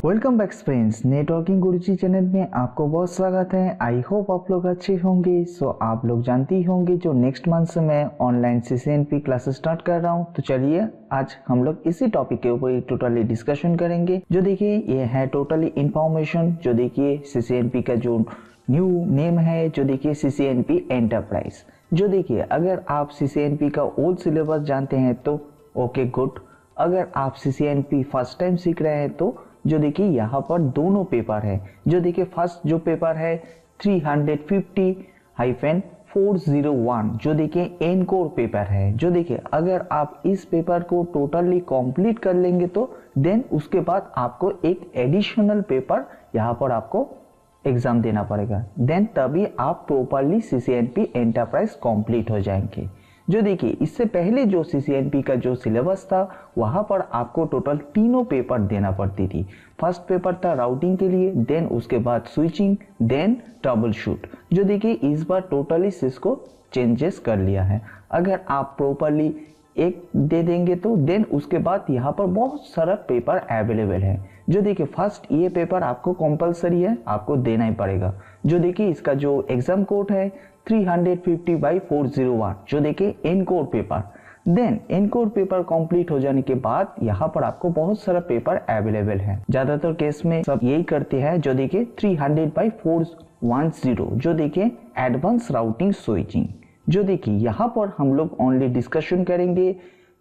Welcome back friends, networking गुरुजी channel में आपको बहुत स्वागत है। आई होप आप लोग अच्छे होंगे। सो आप लोग जानते ही होंगे जो नेक्स्ट मंथ से मैं ऑनलाइन CCNP क्लासेस स्टार्ट कर रहा हूं। तो चलिए आज हम लोग इसी टॉपिक के ऊपर टोटली डिस्कशन करेंगे। जो देखिए ये है टोटली इंफॉर्मेशन। जो देखिए CCNP का जो न्यू नेम है, जो देखिए CCNP एंटरप्राइज। जो देखिए अगर आप CCNP का ओल्ड सिलेबस जानते हैं तो ओके गुड। अगर आप CCNP फर्स्ट टाइम सीख रहे हैं तो जो देखिए यहाँ पर दोनों पेपर है। जो देखिए फर्स्ट जो पेपर है 350-401 जो देखिए एन कोर पेपर है। जो देखिए अगर आप इस पेपर को टोटली कंप्लीट कर लेंगे तो देन उसके बाद आपको एक एडिशनल पेपर यहाँ पर आपको एग्जाम देना पड़ेगा। देन तभी आप प्रॉपरली CCNP एंटरप्राइज कंप्लीट हो जाएंगे। जो देखिए इससे पहले जो CCNP का जो सिलेबस था वहां पर आपको टोटल तीनों पेपर देना पड़ती थी। फर्स्ट पेपर था राउटिंग के लिए, देन उसके बाद स्विचिंग, देन ट्रबल शूट। जो देखिए इस बार टोटली इसको चेंजेस कर लिया है। अगर आप प्रॉपरली एक दे देंगे तो देन उसके बाद यहाँ पर बहुत सारा पेपर अवेलेबल है। जो देखिए फर्स्ट ये पेपर आपको कंपलसरी है, आपको देना ही पड़ेगा। जो देखिए इसका जो एग्जाम कोड है 350/401 जो देखिए ENCOR paper. Then ENCOR paper complete हो जाने के बाद यहाँ पर आपको बहुत सारा पेपर अवेलेबल है। ज्यादातर केस में सब यही करते हैं। जो देखिए 300/410 जो देखिए एडवांस राउटिंग स्विचिंग। जो देखिए यहाँ पर हम लोग ओनली डिस्कशन करेंगे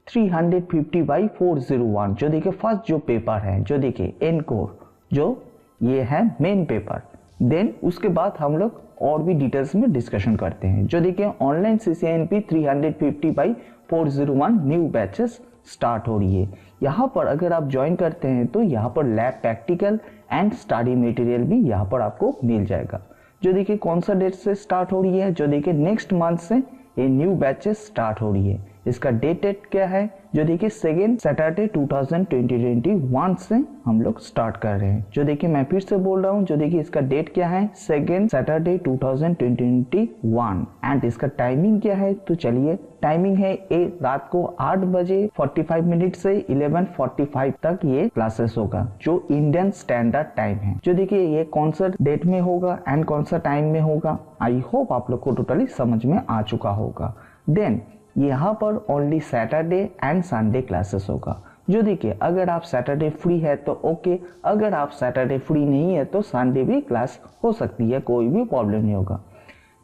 350/401 जो देखिए फर्स्ट जो पेपर है। जो देखिए एन कोर जो ये है मेन पेपर। देन उसके बाद हम लोग और भी डिटेल्स में डिस्कशन करते हैं। जो देखिए online CCNP 350/401 new batches start हो रही है। यहाँ पर अगर आप ज्वाइन करते हैं तो यहाँ पर lab practical and study material भी यहाँ पर आपको मिल जाएगा। जो देखिए कौन सा डेट से स्टार्ट हो रही है, जो देखिए नेक्स्ट मंथ से ये न्यू बैचेस स्टार्ट हो रही है। इसका डेट क्या है, जो देखिए 2 सैटरडे 2021 से हम लोग स्टार्ट कर रहे हैं। जो देखिए मैं फिर से बोल रहा हूँ, जो देखिए इसका डेट क्या है 2 सैटरडे 2021 एंड इसका टाइमिंग क्या है। तो चलिए टाइमिंग है रात को 8:45 से 11:45 तक ये क्लासेस होगा, जो इंडियन स्टैंडर्ड टाइम है। जो देखिए ये कौन सा डेट में होगा एंड कौन सा टाइम में होगा, आई होप आप लोग को टोटली समझ में आ चुका होगा। देन यहाँ पर only Saturday and Sunday classes होगा। जो देखिए अगर आप सैटरडे फ्री है तो ओके, अगर आप सैटरडे फ्री नहीं है तो संडे भी क्लास हो सकती है, कोई भी प्रॉब्लम नहीं होगा।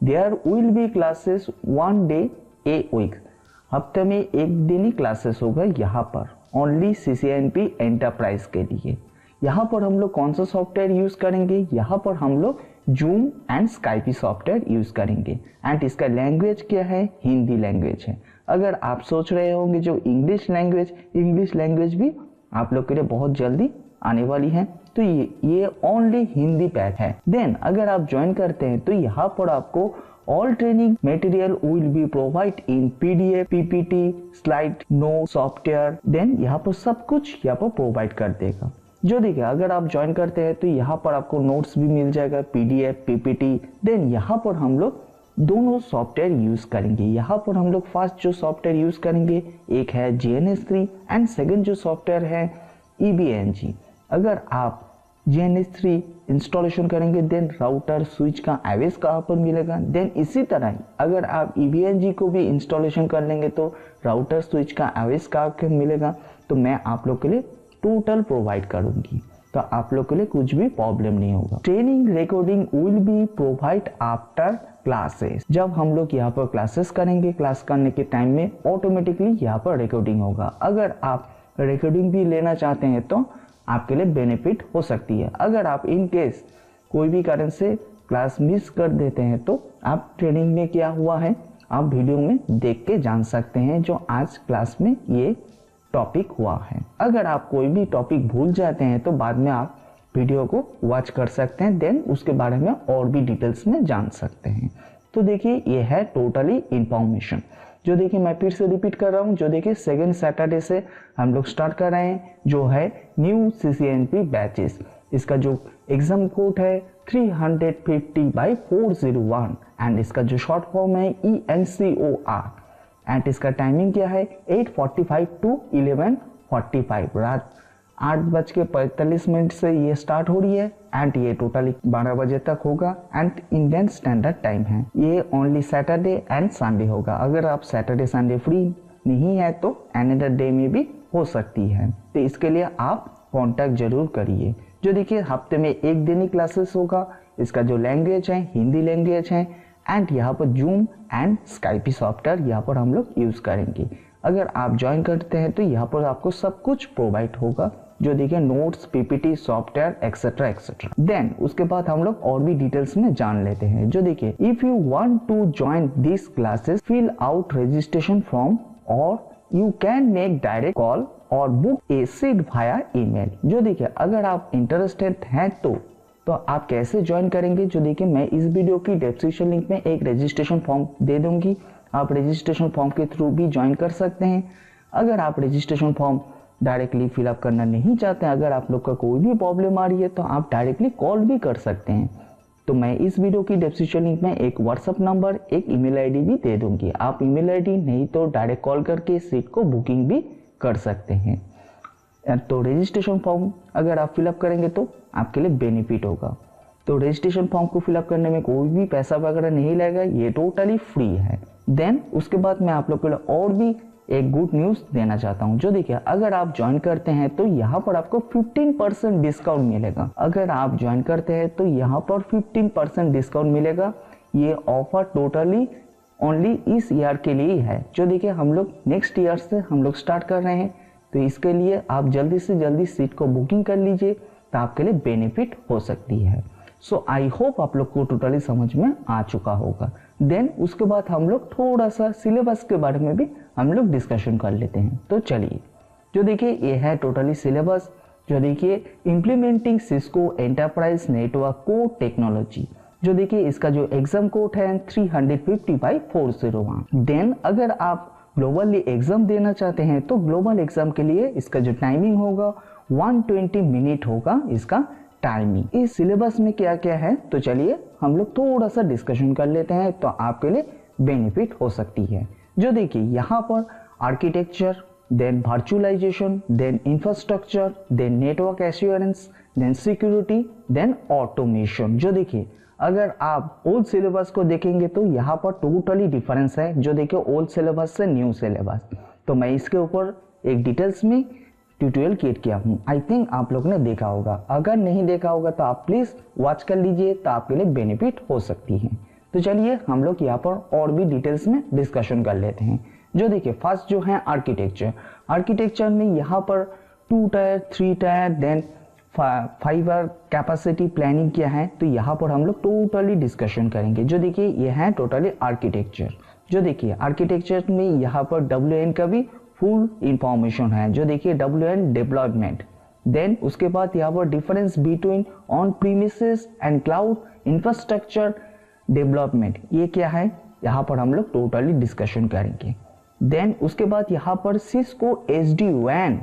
There will be classes 1 day a week, हफ्ते में एक दिन ही क्लासेस होगा यहाँ पर ओनली CCNP एंटरप्राइज के लिए। यहाँ पर हम लोग कौन सा सॉफ्टवेयर यूज करेंगे, यहाँ पर हम लोग जूम एंड स्काइपी सॉफ्टवेयर यूज करेंगे एंड इसका लैंग्वेज क्या है, हिंदी लैंग्वेज है। अगर आप सोच रहे होंगे जो इंग्लिश लैंग्वेज भी आप लोग के लिए बहुत जल्दी आने वाली है, तो ये ओनली हिंदी पैक है। देन अगर आप ज्वाइन करते हैं तो यहाँ पर आपको all training material will be provide in PDF, PPT, slide, note, software. Then यहाँ पर सब कुछ यहाँ पर प्रोवाइड कर देगा। जो देखिए अगर आप ज्वाइन करते हैं तो यहाँ पर आपको नोट्स भी मिल जाएगा, PDF, PPT। देन यहाँ पर हम लोग दोनों सॉफ्टवेयर यूज करेंगे। यहाँ पर हम लोग फर्स्ट जो सॉफ्टवेयर यूज करेंगे एक है GNS3 एंड सेकंड जो सॉफ्टवेयर है EBNG। अगर आप GNS3 इंस्टॉलेशन करेंगे देन राउटर स्विच का एवेस कहाँ पर मिलेगा। देन इसी तरह अगर आप EBNG को भी इंस्टॉलेशन कर लेंगे तो राउटर स्विच का एवेस कहाँ पर मिलेगा। तो मैं आप लोग के लिए टोटल प्रोवाइड करूंगी, तो आप लोग के लिए कुछ भी प्रॉब्लम नहीं होगा। Training recording will be provide after classes. जब हम लोग यहाँ पर क्लासेस करेंगे, क्लास करने के टाइम में ऑटोमेटिकली यहाँ पर रिकॉर्डिंग होगा। अगर आप रिकॉर्डिंग भी लेना चाहते हैं तो आपके लिए बेनिफिट हो सकती है। अगर आप इन केस कोई भी कारण से क्लास मिस कर देते हैं तो आप ट्रेनिंग में क्या हुआ है आप वीडियो में देख के जान सकते हैं, जो आज क्लास में ये टॉपिक हुआ है। अगर आप कोई भी टॉपिक भूल जाते हैं तो बाद में आप वीडियो को वॉच कर सकते हैं, देन उसके बारे में और भी डिटेल्स में जान सकते हैं। तो देखिए ये है टोटली इंफॉर्मेशन। जो देखिए मैं फिर से रिपीट कर रहा हूँ, जो देखिए 2 सैटरडे से हम लोग स्टार्ट कर रहे हैं, जो है न्यू CCNP बैचेस। इसका जो एग्जाम कोड है 350/401 एंड इसका जो शॉर्ट फॉर्म है ENCOR एंड इसका टाइमिंग क्या है 8:45 to 11:45 रात 8:45 से ये स्टार्ट हो रही है एंड ये टोटली 12 बजे तक होगा एंड इंडियन स्टैंडर्ड टाइम है। ये ओनली सैटरडे एंड संडे होगा। अगर आप सैटरडे संडे फ्री नहीं है तो अनदर डे में भी हो सकती है, तो इसके लिए आप कांटेक्ट जरूर करिए। जो देखिए हफ्ते में एक दिन ही क्लासेस होगा। इसका जो लैंग्वेज है हिंदी लैंग्वेज है एंड यहाँ पर जूम एंड स्काइपी सॉफ्टवेयर यहाँ पर हम लोग यूज़ करेंगे। अगर आप ज्वाइन करते हैं तो यहाँ पर आपको सब कुछ प्रोवाइड होगा, जो देखिए notes, PPT, software etcetera etcetera. Then उसके बाद हम लोग और भी डिटेल्स में जान लेते हैं। जो देखिए if you want to join this classes fill out registration form और you can make direct call और book a seat via email. जो देखिए अगर आप इंटरेस्टेड हैं तो आप कैसे ज्वाइन करेंगे, जो देखिए मैं इस वीडियो की डिस्क्रिप्शन लिंक में एक रजिस्ट्रेशन फॉर्म दे दूंगी। आप रजिस्ट्रेशन फॉर्म के थ्रू भी ज्वाइन कर सकते हैं। अगर आप रजिस्ट्रेशन फॉर्म डायरेक्टली फिलअप करना नहीं चाहते हैं, अगर आप लोग का कोई भी प्रॉब्लम आ रही है तो आप डायरेक्टली कॉल भी कर सकते हैं। तो मैं इस वीडियो की डिस्क्रिप्शन लिंक में एक व्हाट्सअप नंबर, एक ईमेल आईडी भी दे दूंगी। आप ईमेल आईडी नहीं तो डायरेक्ट कॉल करके सीट को बुकिंग भी कर सकते हैं। तो रजिस्ट्रेशन फॉर्म अगर आप फिलअप करेंगे तो आपके लिए बेनिफिट होगा। तो रजिस्ट्रेशन फॉर्म को फिलअप करने में कोई भी पैसा वगैरह नहीं लगेगा, ये टोटली फ्री है। देन उसके बाद मैं आप लोग के लिए और भी एक गुड न्यूज़ देना चाहता हूँ। जो देखिए अगर आप ज्वाइन करते हैं तो यहाँ पर आपको 15% डिस्काउंट मिलेगा। अगर आप ज्वाइन करते हैं तो यहाँ पर 15% डिस्काउंट मिलेगा। ये ऑफर टोटली ओनली इस ईयर के लिए है। जो देखिए हम लोग नेक्स्ट ईयर से हम लोग स्टार्ट कर रहे हैं, तो इसके लिए आप जल्दी से जल्दी सीट को बुकिंग कर लीजिए, तो आपके लिए बेनिफिट हो सकती है। सो आई होप आप लोग को टोटली समझ में आ चुका होगा। देन उसके बाद हम लोग थोड़ा सा सिलेबस के बारे में भी हम लोग डिस्कशन कर लेते हैं। तो चलिए, जो देखिए ये है टोटली सिलेबस। जो देखिए implementing Cisco enterprise network core technology. जो देखिए इसका जो एग्जाम कोड है 350/401। देन अगर आप ग्लोबली एग्जाम देना चाहते हैं तो ग्लोबल एग्जाम के लिए इसका जो टाइमिंग होगा 120 मिनट होगा इसका टाइमिंग। इस सिलेबस में क्या क्या है तो चलिए हम लोग थोड़ा सा डिस्कशन कर लेते हैं, तो आपके लिए बेनिफिट हो सकती है। जो देखिए यहाँ पर architecture, then virtualization, then infrastructure, then network assurance, then security, then automation. जो देखिए अगर आप ओल्ड सिलेबस को देखेंगे तो यहाँ पर टोटली डिफरेंस है। जो देखिए ओल्ड सिलेबस से न्यू सिलेबस, तो मैं इसके ऊपर एक डिटेल्स में ट्यूटोरियल क्रिएट किया हूँ। आई थिंक आप लोग ने देखा होगा। अगर नहीं देखा होगा तो आप प्लीज़ वॉच कर लीजिए, तो आपके लिए बेनिफिट हो सकती है। तो चलिए हम लोग यहाँ पर और भी डिटेल्स में डिस्कशन कर लेते हैं। जो देखिए फर्स्ट जो है आर्किटेक्चर। आर्किटेक्चर में यहाँ पर 2 tier, 3 tier, then fibre capacity planning क्या है, तो यहाँ पर हम लोग टोटली डिस्कशन करेंगे। जो देखिए ये है टोटली आर्किटेक्चर। जो देखिए आर्किटेक्चर में यहाँ पर WAN का भी फुल इंफॉर्मेशन है। जो देखिए WAN डेवलपमेंट, देन उसके बाद यहाँ पर difference between on premises and cloud infrastructure development, ये क्या है यहाँ पर हम लोग टोटली डिस्कशन करेंगे। देन उसके बाद यहाँ पर सिस्को SD-WAN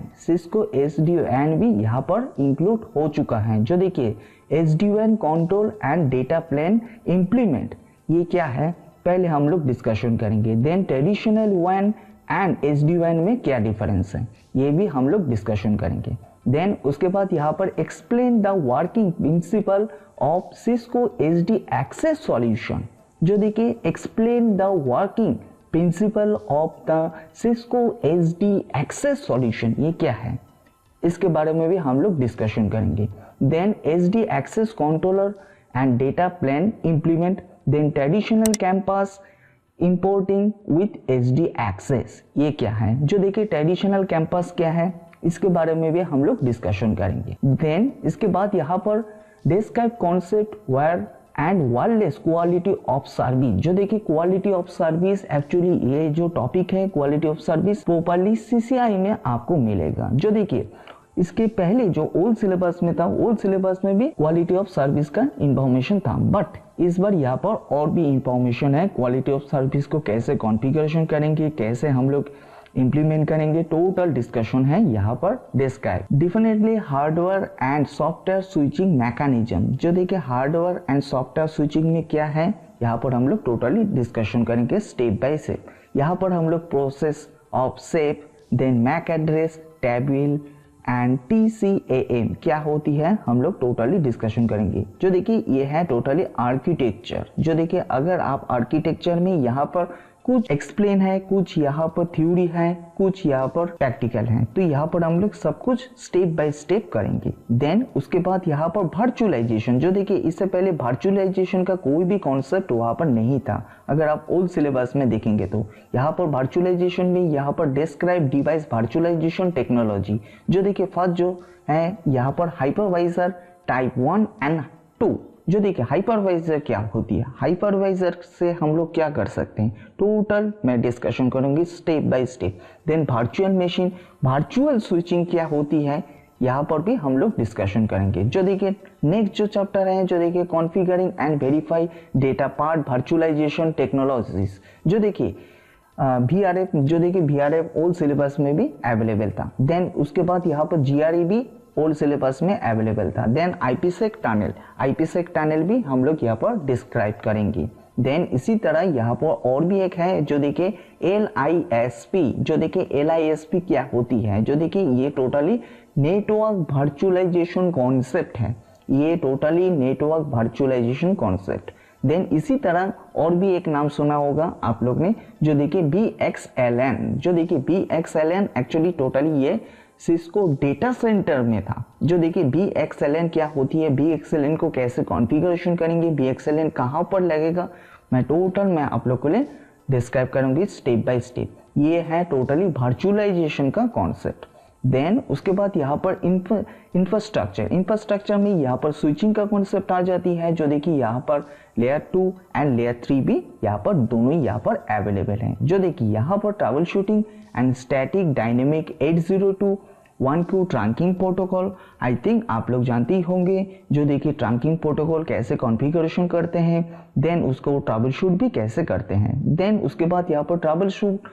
भी यहाँ पर इंक्लूड हो चुका है। जो देखिए SD-WAN control and data plane implement, ये क्या है पहले हम लोग डिस्कशन करेंगे। Then traditional WAN and SD-WAN में क्या डिफरेंस है, ये भी हम लोग डिस्कशन करेंगे। देन उसके बाद यहाँ पर explain the working principle of Cisco SD access solution. जो देखिए explain the working principle of the Cisco SD access solution, ये क्या है इसके बारे में भी हम लोग डिस्कशन करेंगे। Then SD access controller and data plane implement, then traditional campus importing with SD access, ये क्या है। जो देखिए ट्रेडिशनल कैंपस क्या है इसके बारे में भी हम लोग डिस्कशन करेंगे। देन इसके बाद यहाँ पर describe concept wire and wireless quality of service. जो देखिए क्वालिटी ऑफ सर्विस, एक्चुअली ये जो टॉपिक है quality of service properly CCI में आपको मिलेगा। जो देखिए इसके पहले जो ओल्ड सिलेबस में था, ओल्ड सिलेबस में भी क्वालिटी ऑफ सर्विस का इंफॉर्मेशन था, बट इस बार यहाँ पर और भी इंफॉर्मेशन है। क्वालिटी ऑफ सर्विस को कैसे कॉन्फ़िगरेशन करेंगे, कैसे हम लोग इंप्लीमेंट करेंगे, टोटल डिस्कशन है यहाँ पर describe. Definitely hardware and software switching mechanism. जो देखिए हार्डवेयर एंड सॉफ्टवेयर स्विचिंग में क्या है यहाँ पर हम लोग टोटली डिस्कशन करेंगे स्टेप बाय स्टेप। यहाँ पर हम लोग process of CEF, then MAC address, table, and TCAM क्या होती है हम लोग टोटली डिस्कशन करेंगे। जो देखिए ये है टोटली आर्किटेक्चर। जो देखिए अगर आप आर्किटेक्चर में यहाँ पर कुछ एक्सप्लेन है, कुछ यहाँ पर थ्योरी है, कुछ यहाँ पर प्रैक्टिकल है, तो यहाँ पर हम लोग सब कुछ स्टेप बाय स्टेप करेंगे। देन उसके बाद यहाँ पर वर्चुअलाइजेशन। जो देखिए इससे पहले वर्चुअलाइजेशन का कोई भी कॉन्सेप्ट वहाँ पर नहीं था। अगर आप ओल्ड सिलेबस में देखेंगे तो यहाँ पर वर्चुअलाइजेशन में यहाँ पर डिस्क्राइब डिवाइस वर्चुअलाइजेशन टेक्नोलॉजी। जो देखिए फर्स्ट जो है यहाँ पर हाइपरवाइजर टाइप 1 एंड 2। जो देखिए हाइपरवाइजर क्या होती है, हाइपरवाइजर से हम लोग क्या कर सकते हैं टोटल मैं डिस्कशन करूंगी step by step. Then virtual machine, virtual switching क्या होती है यहाँ पर भी हम लोग डिस्कशन करेंगे। जो देखिए नेक्स्ट जो चैप्टर है जो देखिए configuring and verify data part virtualization technologies. जो देखिए VRF, जो देखिए VRF ओल्ड सिलेबस में भी अवेलेबल था। देन उसके बाद यहाँ पर GRE भी ओल्ड सिलेबस में अवेलेबल था। देन IPsec टनल भी हम लोग यहाँ पर डिस्क्राइब करेंगे। देन इसी तरह यहाँ पर और भी एक है जो देखिए LISP। जो देखिए LISP क्या होती है, जो देखिए ये टोटली नेटवर्क वर्चुअलाइजेशन कॉन्सेप्ट है, ये totally network virtualization concept. Then इसी तरह और भी एक नाम सुना होगा आप लोग ने, जो देखिए VXLAN। जो देखिए VXLAN एक्चुअली टोटली ये सिस्को डेटा सेंटर में था। जो देखिए VXLAN क्या होती है, VXLAN को कैसे कॉन्फ़िगरेशन करेंगे, VXLAN कहाँ पर लगेगा, मैं आप लोग को लिए डिस्क्राइब करूंगी स्टेप बाय स्टेप। ये है टोटली वर्चुअलाइजेशन का कॉन्सेप्ट। देन उसके बाद यहाँ पर इंफ्रास्ट्रक्चर में यहाँ पर स्विचिंग का कॉन्सेप्ट आ जाती है। जो देखिए यहाँ पर लेयर 2 एंड लेयर 3 भी यहाँ पर दोनों यहाँ पर अवेलेबल हैं। जो देखिए यहाँ पर trouble shooting and static dynamic 802.1q trunking protocol, I think आप लोग जानते ही होंगे। जो देखिए ट्रंकिंग प्रोटोकॉल कैसे कॉन्फ़िगरेशन करते हैं, देन उसको ट्रबल शूट भी कैसे करते हैं। देन उसके बाद यहाँ पर trouble shoot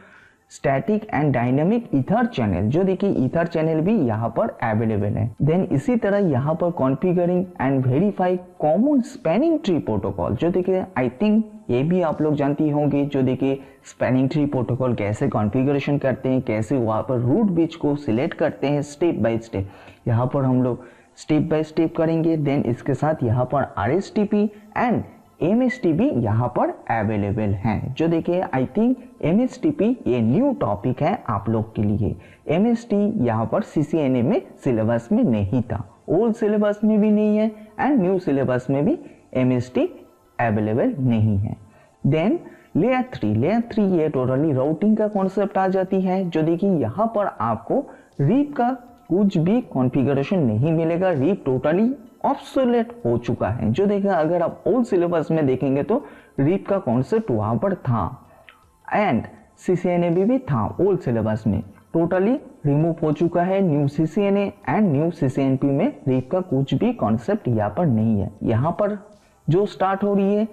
static and dynamic ether channel. जो देखिए ईथर चैनल भी यहाँ पर अवेलेबल है। देन इसी तरह यहाँ पर configuring and verify common spanning tree protocol. जो देखिए आई थिंक ये भी आप लोग जानती होंगे। जो देखिए स्पैनिंग ट्री प्रोटोकॉल कैसे कॉन्फ़िगरेशन करते हैं, कैसे वहाँ पर रूट बिच को सिलेक्ट करते हैं स्टेप बाय स्टेप, यहाँ पर हम लोग स्टेप बाय स्टेप करेंगे। देन इसके साथ यहाँ पर RSTP एंड MST भी यहाँ पर अवेलेबल हैं। जो देखिए आई थिंक MSTP ये न्यू टॉपिक है आप लोग के लिए। MST यहाँ पर CCNA में सिलेबस में नहीं था, ओल्ड सिलेबस में भी नहीं है एंड न्यू सिलेबस में भी MST अवेलेबल नहीं है। देन लेयर 3 ये टोटली राउटिंग का कॉन्सेप्ट आ जाती है। जो देखिए यहाँ पर आपको रीप का कुछ भी कॉन्फ़िगरेशन नहीं मिलेगा, रीप टोटली ऑब्सोलेट हो चुका है। जो देखिए अगर आप ओल्ड सिलेबस में देखेंगे तो रीप का कॉन्सेप्ट वहां पर था एंड CCNA भी था ओल्ड सिलेबस में, टोटली रिमूव हो चुका है। New CCNA and new CCNP में रीप का कुछ भी कॉन्सेप्ट यहाँ पर नहीं है। यहाँ पर जो स्टार्ट हो रही है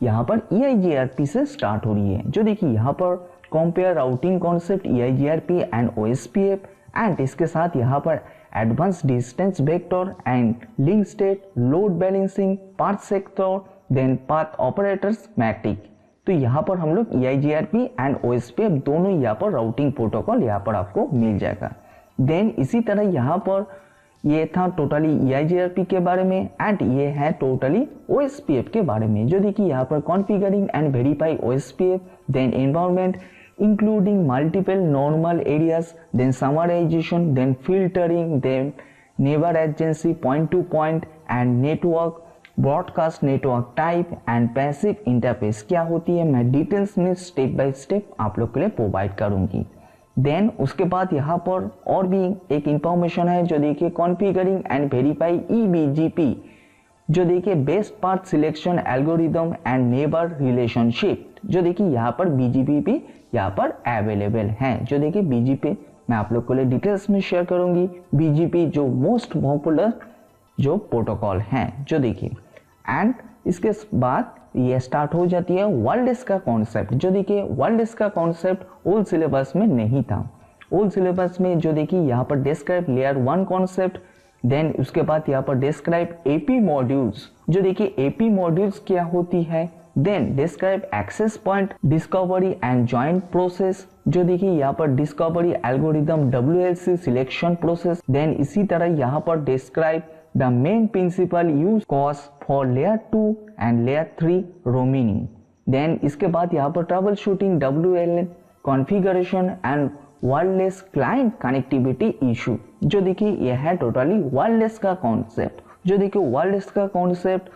यहाँ पर EIGRP से स्टार्ट हो रही है। जो देखिए यहाँ पर compare routing concept EIGRP and OSPF and इसके साथ यहाँ पर advance distance vector and link state, load balancing, path sector, then path operators metric. तो यहाँ पर हम लोग EIGRP एंड OSPF दोनों यहाँ पर राउटिंग प्रोटोकॉल यहाँ पर आपको मिल जाएगा। देन इसी तरह यहाँ पर ये था टोटली EIGRP के बारे में एंड ये है टोटली OSPF के बारे में। जो देखिए यहाँ पर configuring and verify OSPF, then environment including multiple normal areas, then summarization, then filtering, then neighbor adjacency, point to point and network, broadcast network type and passive interface क्या होती है मैं डिटेल्स में स्टेप बाय स्टेप आप लोग के लिए provide करूंगी। देन उसके बाद यहाँ पर और भी एक इंफॉर्मेशन है। जो देखिए कॉन्फ़िगरिंग एंड वेरीफाई EBGP, जो देखिए best path selection algorithm and neighbour relationship. जो देखिए यहाँ पर BGP भी यहाँ पर अवेलेबल हैं। जो देखिए BGP मैं आप लोग को लिए डिटेल्स में शेयर करूंगी। BGP जो मोस्ट पॉपुलर जो प्रोटोकॉल हैं। जो देखिए एंड इसके बाद ये स्टार्ट हो जाती है वर्ल्ड का कॉन्सेप्ट। जो देखिए वर्ल्ड का कॉन्सेप्ट ओल्ड सिलेबस में नहीं था। ओल्ड सिलेबस में जो देखिए यहाँ पर डिस्क्राइब लेयर 1 कॉन्सेप्ट, देन उसके बाद यहाँ पर डिस्क्राइब AP मॉड्यूल्स। जो देखिए AP मॉड्यूल्स क्या होती है, then describe access point discovery and joint process, जो देखिए यहाँ पर discovery algorithm WLC selection process. Then इसी तरह यहाँ पर describe the main principle use cause for layer 2 and layer 3 roaming. Then इसके बाद यहाँ पर troubleshooting WLAN configuration and wireless client connectivity issue. जो देखिए यह है टोटली वायरलेस का कॉन्सेप्ट। जो देखिए वायरलेस का कॉन्सेप्ट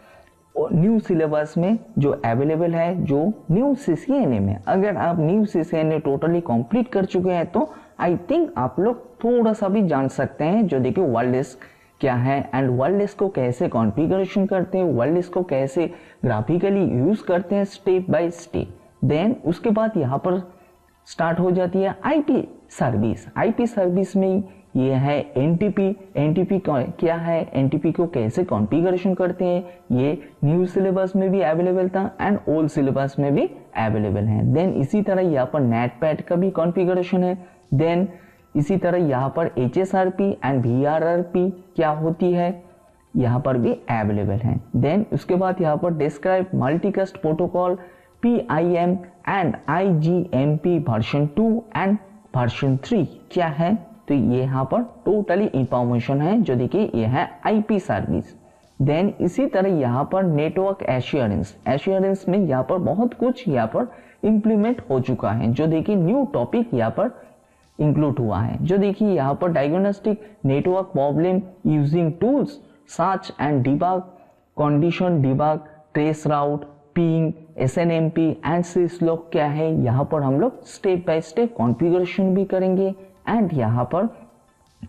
न्यू सिलेबस में जो अवेलेबल है, जो न्यू CCNA में, अगर आप न्यू CCNA टोटली कंप्लीट कर चुके हैं तो आई थिंक आप लोग थोड़ा सा भी जान सकते हैं जो देखिए वायरलेस क्या है एंड वायरलेस को कैसे कॉन्फ़िगरेशन करते हैं, वायरलेस को कैसे ग्राफिकली यूज करते हैं स्टेप बाय स्टेप। देन उसके बाद यहाँ पर स्टार्ट हो जाती है IP सर्विस। IP सर्विस में ये है NTP क्या है, NTP को कैसे कॉन्फ़िगरेशन करते हैं, ये न्यू सिलेबस में भी अवेलेबल था एंड ओल्ड सिलेबस में भी अवेलेबल है। देन इसी तरह यहाँ पर नेटपैड का भी कॉन्फ़िगरेशन है। देन इसी तरह यहाँ पर HSRP एंड VRRP क्या होती है, यहाँ पर भी अवेलेबल है। देन उसके बाद यहाँ पर describe multicast protocol PIM and IGMP version 2 and version 3 क्या है, तो ये यहाँ पर टोटली इंफॉर्मेशन है जो देखिए ये है IP सर्विस। देन इसी तरह यहाँ पर नेटवर्क एश्योरेंस में यहाँ पर बहुत कुछ यहाँ पर इम्प्लीमेंट हो चुका है। जो देखिए न्यू टॉपिक यहाँ पर इंक्लूड हुआ है। जो देखिए यहाँ पर diagnostic network problem using tools search and debug, condition debug, trace route, ping, SNMP and syslog क्या है, यहाँ पर हम लोग स्टेप बाय स्टेप कॉन्फ़िगरेशन भी करेंगे एंड यहाँ पर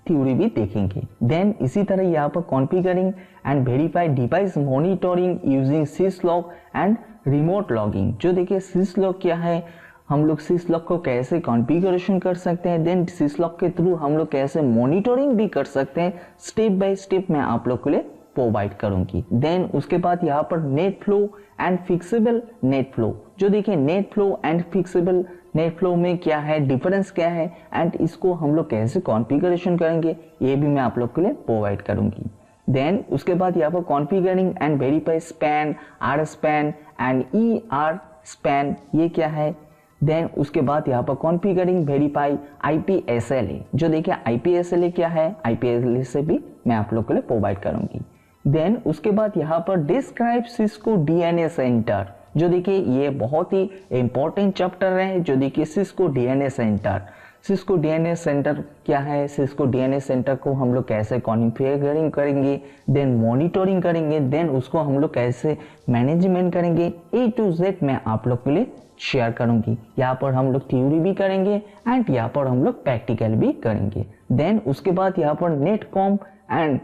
थ्योरी भी देखेंगे। देन इसी तरह यहाँ पर configuring and verify device monitoring using syslog and remote logging. जो देखिए syslog क्या है, हम लोग syslog को कैसे कॉन्फ़िगरेशन कर सकते हैं, देन syslog के थ्रू हम लोग कैसे मॉनिटरिंग भी कर सकते हैं, स्टेप बाय स्टेप मैं आप लोग के लिए प्रोवाइड करूंगी। देन उसके बाद यहाँ पर net flow and fixable net flow. जो देखिए net flow and fixable net flow में क्या है, डिफरेंस क्या है एंड इसको हम लोग कैसे कॉन्फ़िगरेशन करेंगे, ये भी मैं आप लोग के लिए प्रोवाइड करूंगी। देन उसके बाद यहाँ पर configuring and verify span, R span and ER span, ये क्या है। देन उसके बाद यहाँ पर कॉन्फ़िगरिंग वेरीफाई IPSLA। जो देखिए IPSLA क्या है, IPSLA से भी मैं आप लोग के लिए प्रोवाइड करूंगी। देन उसके बाद यहाँ पर डिस्क्राइब सिस्को DNA सेंटर। जो देखिए ये बहुत ही इंपॉर्टेंट चैप्टर है। जो देखिए Cisco DNA centre, Cisco DNA centre क्या है, सिस्को DNA सेंटर को हम लोग कैसे कॉन्फ़िगरिंग करेंगे, देन मॉनिटरिंग करेंगे, देन उसको हम लोग कैसे मैनेजमेंट करेंगे, A to Z मैं आप लोग के लिए शेयर करूंगी। यहाँ पर हम लोग थ्योरी भी करेंगे एंड यहाँ पर हम लोग प्रैक्टिकल भी करेंगे। देन उसके बाद यहाँ पर नेट कॉम्प एंड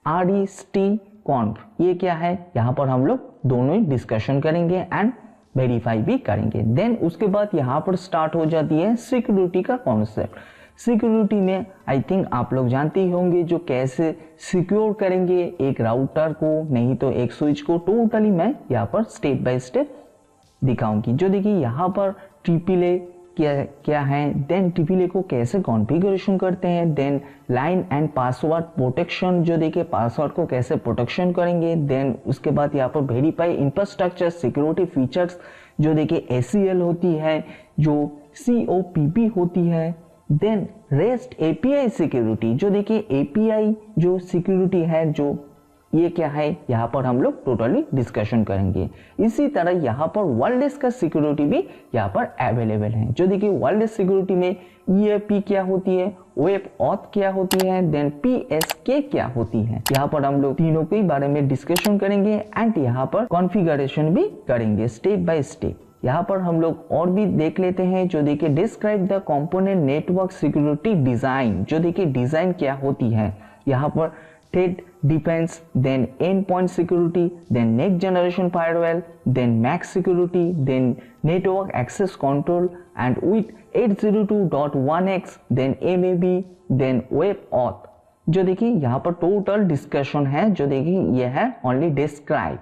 RDST कॉन्फ, ये क्या है, यहाँ पर हम लोग दोनों ही डिस्कशन करेंगे एंड वेरीफाई भी करेंगे। देन उसके बाद यहाँ पर स्टार्ट हो जाती है सिक्योरिटी का कॉन्सेप्ट। सिक्योरिटी में आई थिंक आप लोग जानते ही होंगे जो कैसे सिक्योर करेंगे एक राउटर को, नहीं तो एक स्विच को, टोटली मैं यहाँ पर स्टेप बाय स्टेप दिखाऊंगी। जो देखिए यहाँ पर AAA क्या है, देन AAA को कैसे कॉन्फ़िगरेशन करते हैं, then line and password protection. जो देखिए पासवर्ड को कैसे प्रोटेक्शन करेंगे, देन उसके बाद यहाँ पर वेरीफाई इंफ्रास्ट्रक्चर सिक्योरिटी फीचर्स। जो देखिए ACL होती है, जो COPP होती है, देन REST API सिक्योरिटी। जो देखिए API जो सिक्योरिटी है, जो ये क्या है, यहाँ पर हम लोग टोटली डिस्कशन करेंगे। इसी तरह यहाँ पर वायरलेस का सिक्योरिटी भी यहाँ पर अवेलेबल है। जो देखिए वायरलेस सिक्योरिटी में EAP क्या होती है, वेब ऑथ क्या होती है, देन PSK क्या होती है, यहाँ पर हम लोग तीनों के बारे में डिस्कशन करेंगे एंड यहाँ पर कॉन्फ़िगरेशन भी करेंगे स्टेप बाय स्टेप। यहाँ पर हम लोग और भी देख लेते हैं। जो देखिए describe the component network security design. जो देखिए डिजाइन क्या होती है, यहाँ पर threat defence, then end point security, then next generation firewall, then max security, then network access control and with 802.1x, then MAB, then web auth. जो देखिए यहाँ पर टोटल डिस्कशन है। जो देखिए ये है ओनली डिस्क्राइब।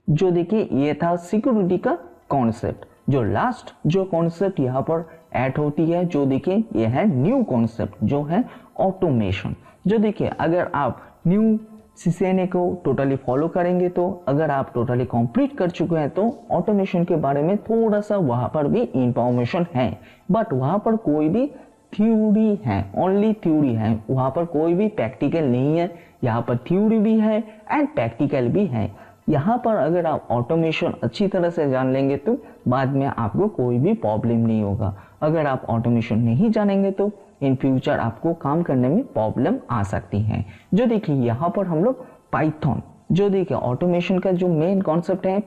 जो देखिए ये था सिक्योरिटी का कॉन्सेप्ट। जो लास्ट जो कॉन्सेप्ट यहाँ पर ऐड होती है, जो देखिए ये है न्यू कॉन्सेप्ट, जो है ऑटोमेशन। जो देखिए अगर आप न्यू CCNA को टोटली फॉलो करेंगे तो अगर आप टोटली कंप्लीट कर चुके हैं तो ऑटोमेशन के बारे में थोड़ा सा वहाँ पर भी इंफॉर्मेशन है, बट वहाँ पर कोई भी थ्योरी है, ओनली थ्योरी है, वहाँ पर कोई भी प्रैक्टिकल नहीं है। यहाँ पर थ्योरी भी है एंड प्रैक्टिकल भी है। यहाँ पर अगर आप ऑटोमेशन अच्छी तरह से जान लेंगे तो बाद में आपको कोई भी प्रॉब्लम नहीं होगा। अगर आप ऑटोमेशन नहीं जानेंगे तो इन फ्यूचर आपको काम करने में प्रॉब्लम आ सकती है। जो देखिए यहाँ पर हम लोग पाइथन, जो देखिए ऑटोमेशन का जो मेन कॉन्सेप्ट है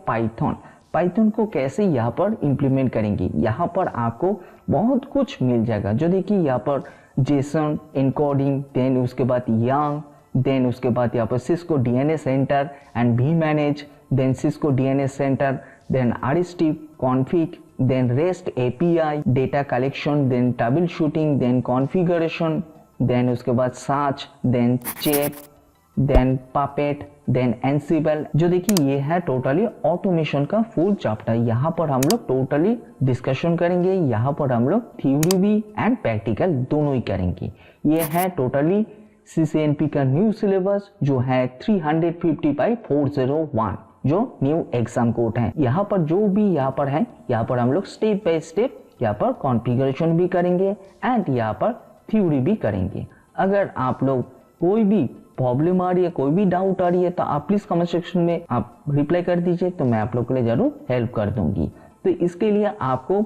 पाइथन को कैसे यहाँ पर इम्प्लीमेंट करेंगे, यहाँ पर आपको बहुत कुछ मिल जाएगा। जो देखिए यहाँ पर जेसन एनकोडिंग, देन उसके बाद यांग, देन उसके बाद यहाँ पर सिस्को डीएनए सेंटर एंड भी manage, then Cisco DNA center, then RST config, then rest API, data collection, then trouble shooting, then configuration, then उसके बाद साच, then check, then Puppet, then Ansible. जो देखिए ये है टोटली ऑटोमेशन का full chapter. यहाँ पर हम लोग टोटली डिस्कशन करेंगे, यहाँ पर हम लोग थ्योरी भी एंड प्रैक्टिकल दोनों ही करेंगे। ये है टोटली CCNP का न्यू सिलेबस जो है 350/401 जो न्यू एग्जाम कोड है। यहाँ पर जो भी यहाँ पर है, यहाँ पर हम लोग स्टेप बाय स्टेप यहाँ पर कॉन्फ़िगरेशन भी करेंगे एंड यहाँ पर थ्योरी भी करेंगे। अगर आप लोग कोई भी प्रॉब्लम आ रही है, कोई भी डाउट आ रही है तो आप प्लीज कमेंट सेक्शन में आप रिप्लाई कर दीजिए, तो मैं आप लोग के लिए जरूर हेल्प कर दूंगी। तो इसके लिए आपको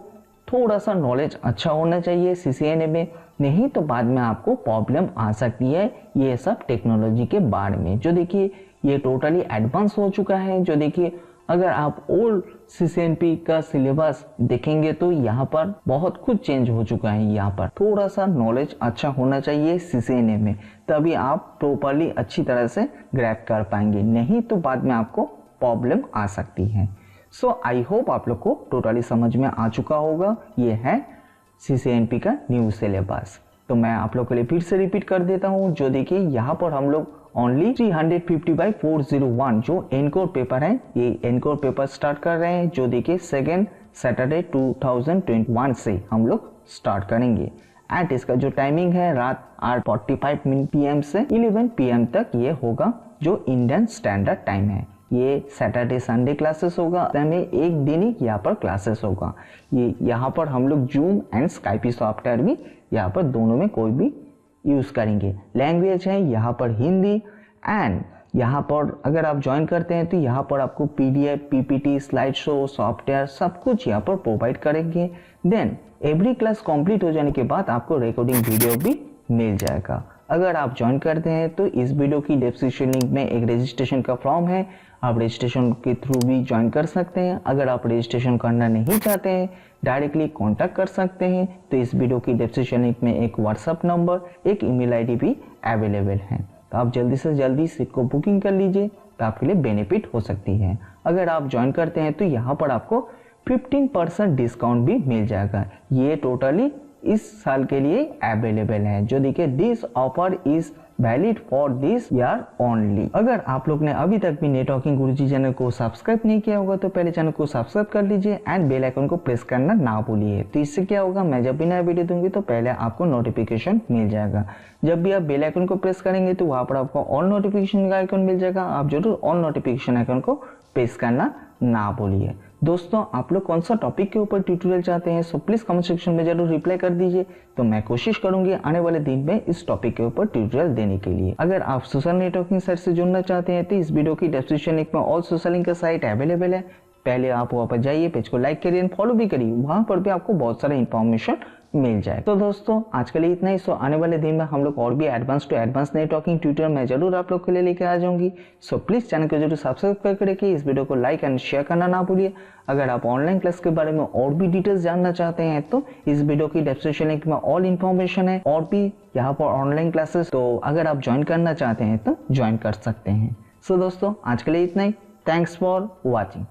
थोड़ा सा नॉलेज अच्छा होना चाहिए CCNA में, नहीं तो बाद में आपको प्रॉब्लम आ सकती है ये सब टेक्नोलॉजी के बारे में। जो देखिए ये टोटली एडवांस हो चुका है। जो देखिए अगर आप ओल्ड CCNP का सिलेबस देखेंगे तो यहाँ पर बहुत कुछ चेंज हो चुका है। यहाँ पर थोड़ा सा नॉलेज अच्छा होना चाहिए CCNA में, तभी आप प्रॉपरली अच्छी तरह से ग्रैब कर पाएंगे, नहीं तो बाद में आपको प्रॉब्लम आ सकती है। सो आई होप आप लोग को टोटली समझ में आ चुका होगा। ये है CCNP का न्यू सिलेबस। तो मैं आप लोग के लिए फिर से रिपीट कर देता हूँ। जो देखिए यहाँ पर हम लोग ओनली 350/401 जो एनकोर पेपर है, ये एनकोर पेपर स्टार्ट कर रहे हैं। जो देखिए 2 सैटरडे 2021 से हम लोग स्टार्ट करेंगे एंड इसका जो टाइमिंग है रात 8:45 PM से 11 PM तक ये होगा, जो इंडियन स्टैंडर्ड टाइम है। ये सैटरडे संडे क्लासेस होगा, हमें एक दिन ही यहाँ पर क्लासेस होगा। ये यहाँ पर हम लोग जूम एंड स्काइपी सॉफ्टवेयर भी यहाँ पर दोनों में कोई भी यूज़ करेंगे। लैंग्वेज है यहाँ पर हिंदी एंड यहाँ पर अगर आप ज्वाइन करते हैं तो यहाँ पर आपको PDF, PPT, slide show, software सब कुछ यहाँ पर प्रोवाइड करेंगे। देन एवरी क्लास कंप्लीट हो जाने के बाद आपको रिकॉर्डिंग वीडियो भी मिल जाएगा। अगर आप ज्वाइन करते हैं तो इस वीडियो की डिस्क्रिप्शन लिंक में एक रजिस्ट्रेशन का फॉर्म है, आप रजिस्ट्रेशन के थ्रू भी ज्वाइन कर सकते हैं। अगर आप रजिस्ट्रेशन करना नहीं चाहते हैं, डायरेक्टली कांटेक्ट कर सकते हैं, तो इस वीडियो की डिस्क्रिप्शन लिंक में एक व्हाट्सएप नंबर, एक ईमेल आईडी भी अवेलेबल है। तो आप जल्दी से जल्दी सीट को बुकिंग कर लीजिए, तो आपके लिए बेनिफिट हो सकती है। अगर आप ज्वाइन करते हैं तो यहाँ पर आपको 15% डिस्काउंट भी मिल जाएगा। ये टोटली इस साल के लिए अवेलेबल है। जो देखिए this offer is valid for this year only. अगर आप लोग ने अभी तक भी नेटवर्किंग गुरुजी चैनल को सब्सक्राइब नहीं किया होगा तो पहले चैनल को सब्सक्राइब कर लीजिए एंड बेल आइकन को प्रेस करना ना भूलिए। तो इससे क्या होगा, मैं जब भी नया वीडियो दूंगी तो पहले आपको नोटिफिकेशन मिल जाएगा। जब भी आप बेल आइकन को प्रेस करेंगे तो वहां पर आपको ऑल नोटिफिकेशन का आइकन मिल जाएगा। आप जरूर ऑल नोटिफिकेशन आइकन को प्रेस करना ना भूलिए। दोस्तों आप लोग कौन सा टॉपिक के ऊपर ट्यूटोरियल चाहते हैं, सो प्लीज कमेंट सेक्शन में जरूर रिप्लाई कर दीजिए, तो मैं कोशिश करूंगी आने वाले दिन में इस टॉपिक के ऊपर ट्यूटोरियल देने के लिए। अगर आप सोशल नेटवर्किंग साइट से जुड़ना चाहते हैं तो इस वीडियो की डिस्क्रिप्शन लिंक में ऑल सोशल लिंक का साइट अवेलेबल है। पहले आप वहाँ पर जाइए, पेज को लाइक करिए, फॉलो भी करिए, वहां पर भी आपको बहुत सारा इंफॉर्मेशन मिल जाए। तो दोस्तों आज के लिए इतना ही। सो आने वाले दिन में हम लोग और भी advance to advance networking tutorial मैं जरूर आप लोग के लिए लेकर आ जाऊंगी। सो प्लीज चैनल को जरूर सब्सक्राइब करके रखिए, इस वीडियो को लाइक एंड शेयर करना ना भूलिए। अगर आप ऑनलाइन क्लास के बारे में और भी डिटेल्स जानना चाहते हैं तो इस वीडियो की डिस्क्रिप्शन लिंक में ऑल इन्फॉर्मेशन है और भी यहाँ पर ऑनलाइन क्लासेस, तो अगर आप ज्वाइन करना चाहते हैं तो ज्वाइन कर सकते हैं। सो दोस्तों आज के लिए इतना ही। Thanks for watching.